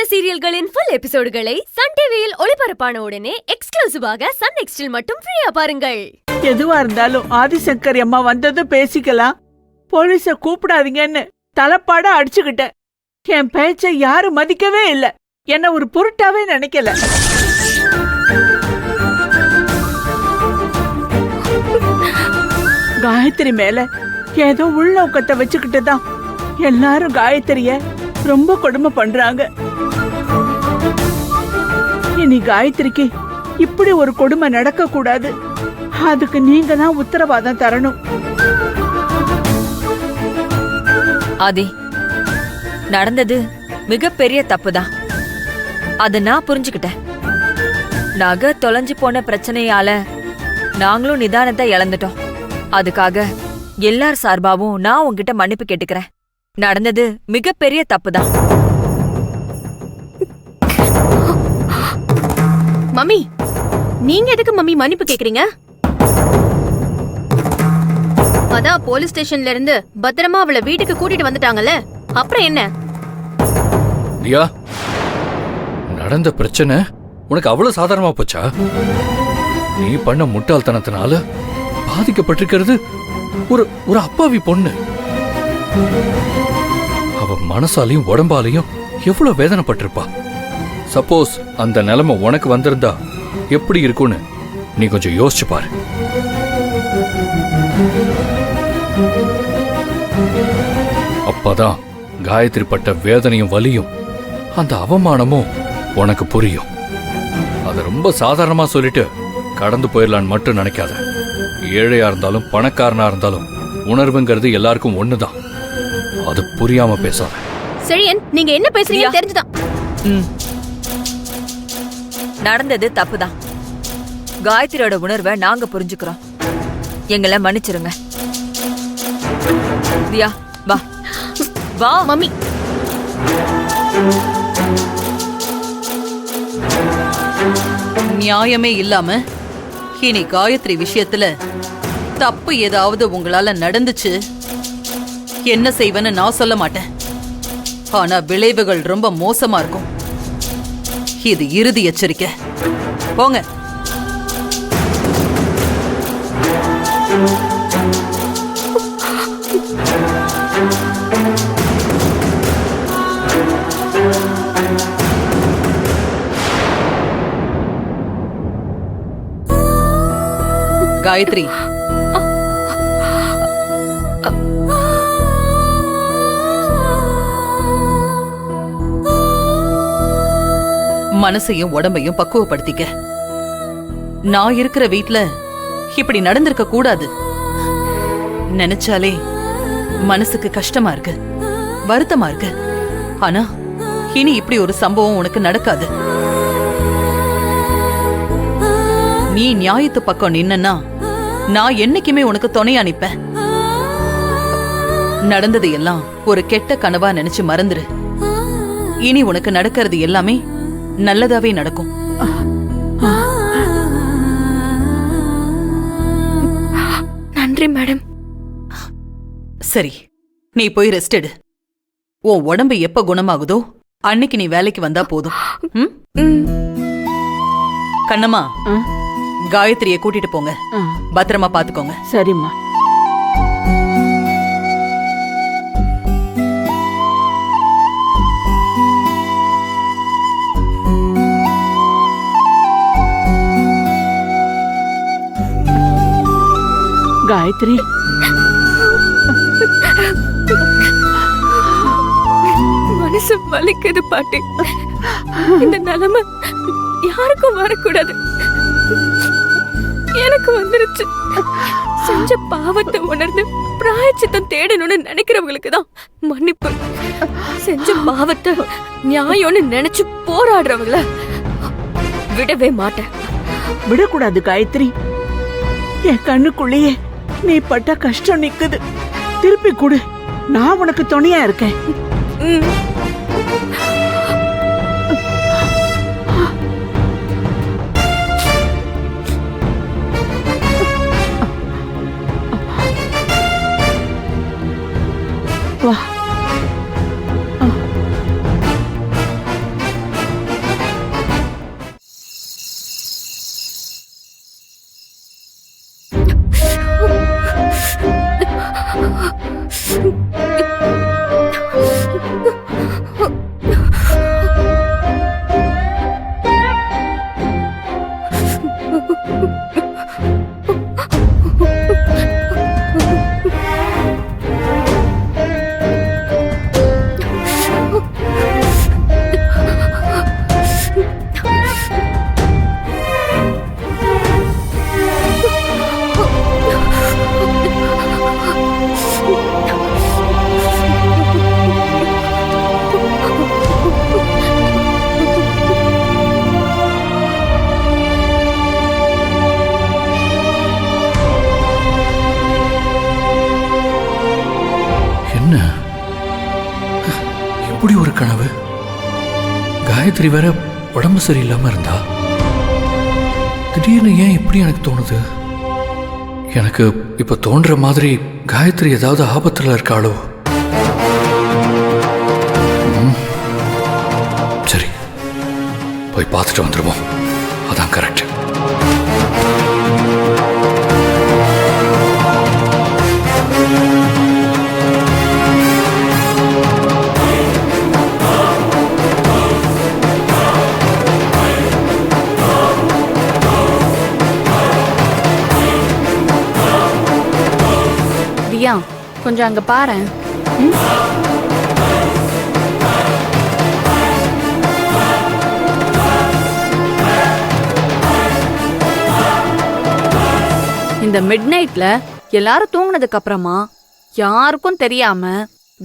சீரியல்களின் full எபிசோடுகளை Sun டிவியில் ஒளிபரப்பான உடனே எக்ஸ்க்ளூசிவாக சன் நெக்ஸ்டில் மட்டும் ஃப்ரீயா பாருங்கள். எதுவா இருந்தாலும் ஆதிசங்கர் அம்மா வந்தது பேசிக்கலாம். போலீஸ கூப்பிடாதீங்கன்னு தலைப்பாட அடிச்சுக்கிட்டேன். என் பேச்ச யாரும் மதிக்கவே இல்ல. என்ன ஒரு பொருட்டாவே நினைக்கல. காயத்ரி மேல ஏதோ உள்நோக்கத்தை வச்சுக்கிட்டு தான் எல்லாரும் காயத்ரிய ரொம்ப கொடுமை பண்றாங்க. இனி காயத்ரிக்கு இப்படி ஒரு கொடுமை நடக்க கூடாது. அதுக்கு நீங்க தான் உத்தரவாதம் தரணும். ஆதி, நடந்தது மிகப்பெரிய தப்புதான். அத நான் புரிஞ்சுக்கிட்டேன். நகை தொலைஞ்சு போன பிரச்சனையால நாங்களும் நிதானத்தை இழந்துட்டோம். அதுக்காக எல்லார் சார்பாவும் நான் உன்கிட்ட மன்னிப்பு கேட்டுக்கிறேன். நடந்தது மிகப்பெரிய தப்புதான். மம்மி, நீங்க எதுக்கு மம்மி மன்னிப்பு கேக்குறீங்க? அதான் போலீஸ் ஸ்டேஷன்ல இருந்து பத்திரமா அவளை வீட்டுக்கு கூட்டிட்டு வந்துட்டாங்கல்ல, அப்புறம் என்ன? தியா, நடந்த பிரச்சனை உனக்கு அவ்வளவு சாதாரணமா போச்சா? நீ பண்ண முட்டாள்தனத்தினால பாதிக்கப்பட்டிருக்கிறது ஒரு அப்பாவி பொண்ணு. அவ மனசாலையும் உடம்பாலையும் எவ்வளவு வேதனைப்பட்டிருப்பா. சப்போஸ் அந்த நிலைமை உனக்கு வந்திருந்தா எப்படி இருக்கும்னு நீ கொஞ்சம் யோசிச்சு பாரு. அப்பதான் காயத்ரி பட்ட வேதனையும் வலியும் அந்த அவமானமும் உனக்கு புரியும். அதை ரொம்ப சாதாரணமா சொல்லிட்டு கடந்து போயிடலான்னு மட்டும் நினைக்காத. ஏழையா இருந்தாலும் பணக்காரனா இருந்தாலும் உணர்வுங்கிறது எல்லாருக்கும் ஒண்ணுதான். அது புரியாம பேசாத. செழியன், நீங்க என்ன பேசுறீங்க தெரிஞ்சுதான். நடந்தது தப்புதான். காயத்ரியோட உணர்வை நாங்க புரிஞ்சுக்கிறோம். எங்களை மன்னிச்சிருங்க. தியா, வா வா. மம்மி, நியாயமே இல்லாம இனி காயத்ரி விஷயத்துல தப்பு ஏதாவது உங்களால நடந்துச்சு என்ன செய்வேன்னு நான் சொல்ல மாட்டேன். ஆனா விளைவுகள் ரொம்ப மோசமா இருக்கும். இது இறுதி எச்சரிக்கை. போங்க. காயத்ரி, மனசையும் உடம்பையும் பக்குவப்படுத்திக்க. நான் இருக்கிற வீட்ல இப்படி நடந்திருக்க கூடாது. நினைச்சாலே மனசுக்கு கஷ்டமா இருக்கு, வருத்தமா இருக்கு. ஆனா இனி இப்படி ஒரு சம்பவம் உனக்கு நடக்காது. நீ நியாயத்து பக்கம் நின்னா நான் என்னைக்குமே உனக்கு துணையா நிப்பேன். நடந்தது எல்லாம் ஒரு கெட்ட கனவா நினைச்சு மறந்துரு. இனி உனக்கு நடக்கிறது எல்லாமே நல்லதாவே நடக்கும். நன்றி மேடம். சரி, நீ போய் ரெஸ்ட் எடு. உன் உடம்பு எப்ப குணமாகுதோ அன்னைக்கு நீ வேலைக்கு வந்தா போதும். கண்ணம்மா, காயத்ரியை கூட்டிட்டு போங்க. பத்திரமா பாத்துக்கோங்க. சரிம்மா. காயத்ரி, மனசு வலிக்குது பாட்டி. இந்த நிலைமை யாருக்கும் வரக்கூடாது. எனக்கு வந்துருச்சு. செஞ்ச பாவத்தை உணர்ந்து பிராயச்சித்தம் தேடணும்னு நினைக்கிறவங்களுக்கு தான் மன்னிப்பு. செஞ்ச பாவத்தை நியாயம்னு நினைச்சு போராடுறவங்கள விடவே மாட்டேன். விடக்கூடாது காயத்ரி. என் கண்ணுக்குள்ளேயே நீ பட்ட கஷ்டம் நிக்குது. திருப்பி கொடு, நான் உனக்கு துணையா இருக்கேன். வா. காயத்ரி வேற உடம்பு சரியில்லாம இருந்தா. திடீர்னு ஏன் இப்படி எனக்கு தோணுது? எனக்கு இப்ப தோன்ற மாதிரி காயத்ரி ஏதாவது ஆபத்துல இருக்காளோ? சரி, போய் பார்த்துட்டு வந்துருவோம். அதான் கரெக்ட். தியா, கொஞ்சம் அங்க பாரு. இந்த மிட் நைட்ல எல்லாரும் தூங்குனதுக்கு அப்புறமா யாருக்கும் தெரியாம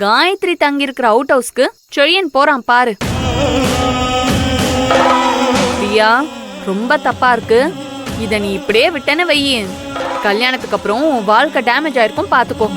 காயத்ரி தங்கி இருக்கிற அவுட் ஹவுஸ்க்கு செழியன் போறான் பாரு. தியா, ரொம்ப தப்பா இருக்கு. இத நீ இப்படியே விட்டேன்னு வையேன், கல்யாணத்துக்கு அப்புறம் உன் வாழ்க்கை டேமேஜ் ஆயிருக்கும், பாத்துக்கோ.